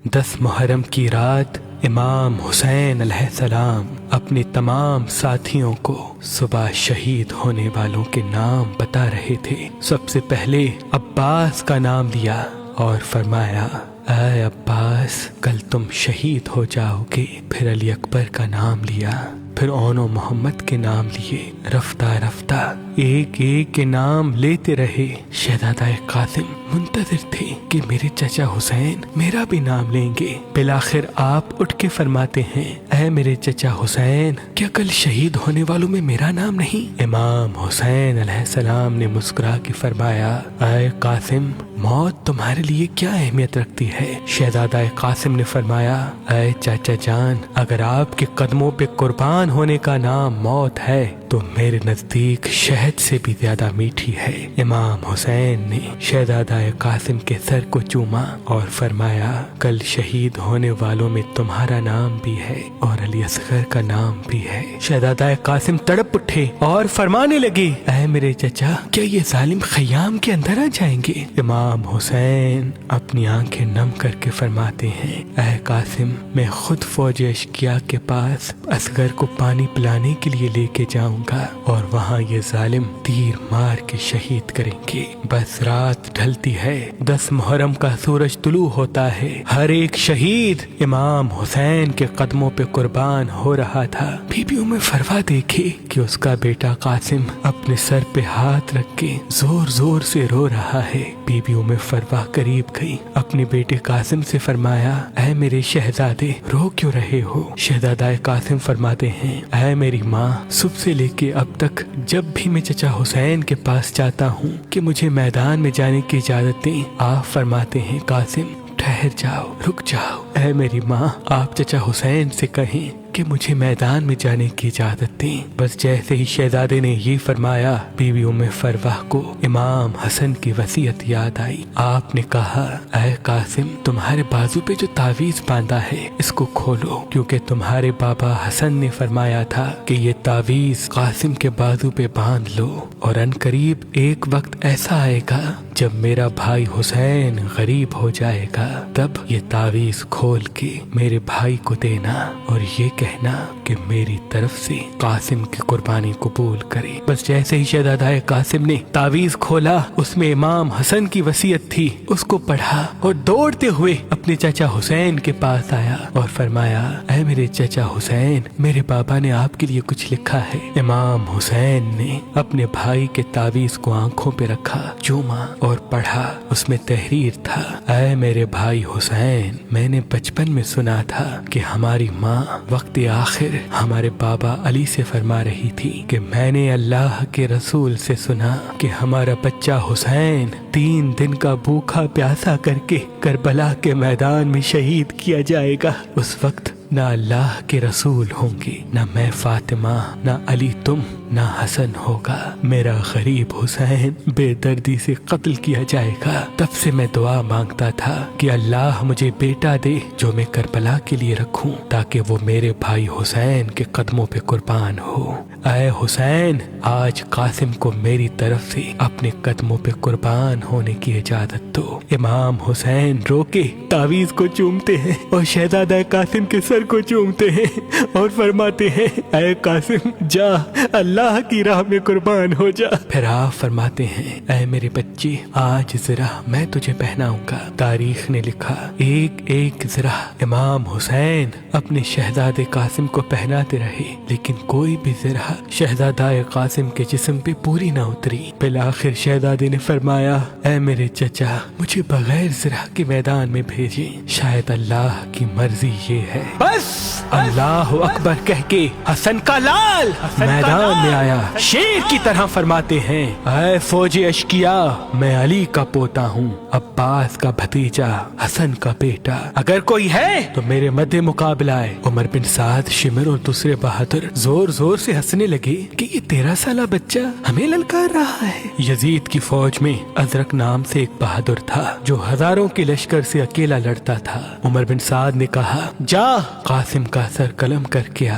10 محرم کی رات امام حسین علیہ السلام اپنے تمام ساتھیوں کو صبح شہید ہونے والوں کے نام بتا رہے تھے۔ سب سے پہلے عباس کا نام لیا اور فرمایا، اے عباس، کل تم شہید ہو جاؤ گے۔ پھر علی اکبر کا نام لیا، پھر اون و محمد کے نام لیے۔ رفتہ رفتہ ایک ایک کے نام لیتے رہے۔ شہزادہ قاسم منتظر تھے کہ میرے چچا حسین میرا بھی نام لیں گے۔ بالآخر آپ اٹھ کے فرماتے ہیں، اے میرے چچا حسین، کیا کل شہید ہونے والوں میں میرا نام نہیں؟ امام حسین علیہ السلام نے مسکرا کے فرمایا، اے قاسم، موت تمہارے لیے کیا اہمیت رکھتی ہے؟ شہزادہ قاسم نے فرمایا، اے چاچا جان، اگر آپ کے قدموں پہ قربان ہونے کا نام موت ہے تو میرے نزدیک شہد سے بھی زیادہ میٹھی ہے۔ امام حسین نے شہزادہ قاسم کے سر کو چوما اور فرمایا، کل شہید ہونے والوں میں تمہارا نام بھی ہے اور علی اصغر کا نام بھی ہے۔ شہزادہ قاسم تڑپ اٹھے اور فرمانے لگے، اے میرے چچا، کیا یہ ظالم خیام کے اندر آ جائیں گے؟ امام حسین اپنی آنکھیں نم کر کے فرماتے ہیں، اے قاسم، میں خود فوج اشقیا کے پاس اصغر کو پانی پلانے کے لیے لے کے جاؤں گا اور وہاں یہ ظالم تیر مار کے شہید کریں گے۔ بس رات ڈھلتی ہے، 10 محرم کا سورج طلوع ہوتا ہے۔ ہر ایک شہید امام حسین کے قدموں پہ قربان ہو رہا تھا۔ بی بی ام فروا دیکھے کہ اس کا بیٹا قاسم اپنے سر پہ ہاتھ رکھ کے زور زور سے رو رہا ہے۔ بی بی ام فروا قریب گئی، اپنے بیٹے قاسم سے فرمایا، اے میرے شہزادے، رو کیوں رہے ہو؟ شہزادہ قاسم فرماتے ہیں، اے میری ماں، صبح سے لے کے اب تک جب بھی میں چچا حسین کے پاس جاتا ہوں کہ مجھے میدان میں جانے کی اجازت دیں، آپ فرماتے ہیں، قاسم ٹھہر جاؤ، رک جاؤ۔ اے میری ماں، آپ چچا حسین سے کہیں کہ مجھے میدان میں جانے کی اجازت دیں۔ بس جیسے ہی شہزادے نے یہ فرمایا، بی بی ام فروا کو امام حسن کی وصیت یاد آئی۔ آپ نے کہا، اے قاسم، تمہارے بازو پہ جو تعویذ باندھا ہے اس کو کھولو، کیونکہ تمہارے بابا حسن نے فرمایا تھا کہ یہ تعویذ قاسم کے بازو پہ باندھ لو، اور ان قریب ایک وقت ایسا آئے گا جب میرا بھائی حسین غریب ہو جائے گا، تب یہ تعویذ کھول کے میرے بھائی کو دینا اور یہ کہنا کہ میری طرف سے قاسم کی قربانی قبول کرے۔ بس جیسے ہی شہزادہ قاسم نے تعویذ کھولا، اس میں امام حسن کی وصیت تھی، اس کو پڑھا اور دوڑتے ہوئے اپنے چچا حسین کے پاس آیا اور فرمایا، اے میرے چچا حسین، میرے بابا نے آپ کے لیے کچھ لکھا ہے۔ امام حسین نے اپنے بھائی کے تعویذ کو آنکھوں پہ رکھا، چوما اور پڑھا۔ اس میں تحریر تھا، اے میرے بھائی حسین، میں نے بچپن میں سنا تھا کہ ہماری ماں وقت آخر ہمارے بابا علی سے فرما رہی تھی کہ میں نے اللہ کے رسول سے سنا کہ ہمارا بچہ حسین 3 دن کا بھوکا پیاسا کر کے کربلا کے میدان میں شہید کیا جائے گا۔ اس وقت نہ اللہ کے رسول ہوں گے، نہ میں فاطمہ، نہ علی تم، نہ حسن ہوگا۔ میرا غریب حسین بے دردی سے قتل کیا جائے گا۔ تب سے میں دعا مانگتا تھا کہ اللہ مجھے بیٹا دے جو میں کربلا کے لیے رکھوں، تاکہ وہ میرے بھائی حسین کے قدموں پہ قربان ہو۔ اے حسین، آج قاسم کو میری طرف سے اپنے قدموں پہ قربان ہونے کی اجازت دو۔ امام حسین رو کے تعویذ کو چومتے ہیں اور شہزادہ قاسم کے سر کو چومتے ہیں اور فرماتے ہیں، اے قاسم، جا، اللہ کی راہ میں قربان ہو جا۔ پھر آپ فرماتے ہیں، اے میرے بچے، آج ذرا میں تجھے پہناؤں گا۔ تاریخ نے لکھا، ایک ایک ذرا امام حسین اپنے شہزادے قاسم کو پہناتے رہے، لیکن کوئی بھی ذرا شہزادہ قاسم کے جسم پہ پوری نہ اتری۔ بالآخر شہزادے نے فرمایا، اے میرے چچا، مجھے بغیر ذرا کے میدان میں بھیجیں، شاید اللہ کی مرضی یہ ہے۔ بس اللہ اکبر کہہ کے حسن کا لال میدان میں آیا۔ شیر کی طرح فرماتے ہیں، اے فوج اشقیا، میں علی کا پوتا ہوں، عباس کا بھتیجا، حسن کا بیٹا، اگر کوئی ہے تو میرے مد مقابلہ ہے۔ عمر بن سعد، شمر اور دوسرے بہادر زور زور سے ہنسنے لگے کہ یہ 13 سالہ بچہ ہمیں للکار رہا ہے۔ یزید کی فوج میں ازرق نام سے ایک بہادر تھا جو ہزاروں کے لشکر سے اکیلا لڑتا تھا۔ عمر بن سعد نے کہا، جا قاسم کا سر قلم کر کے آ۔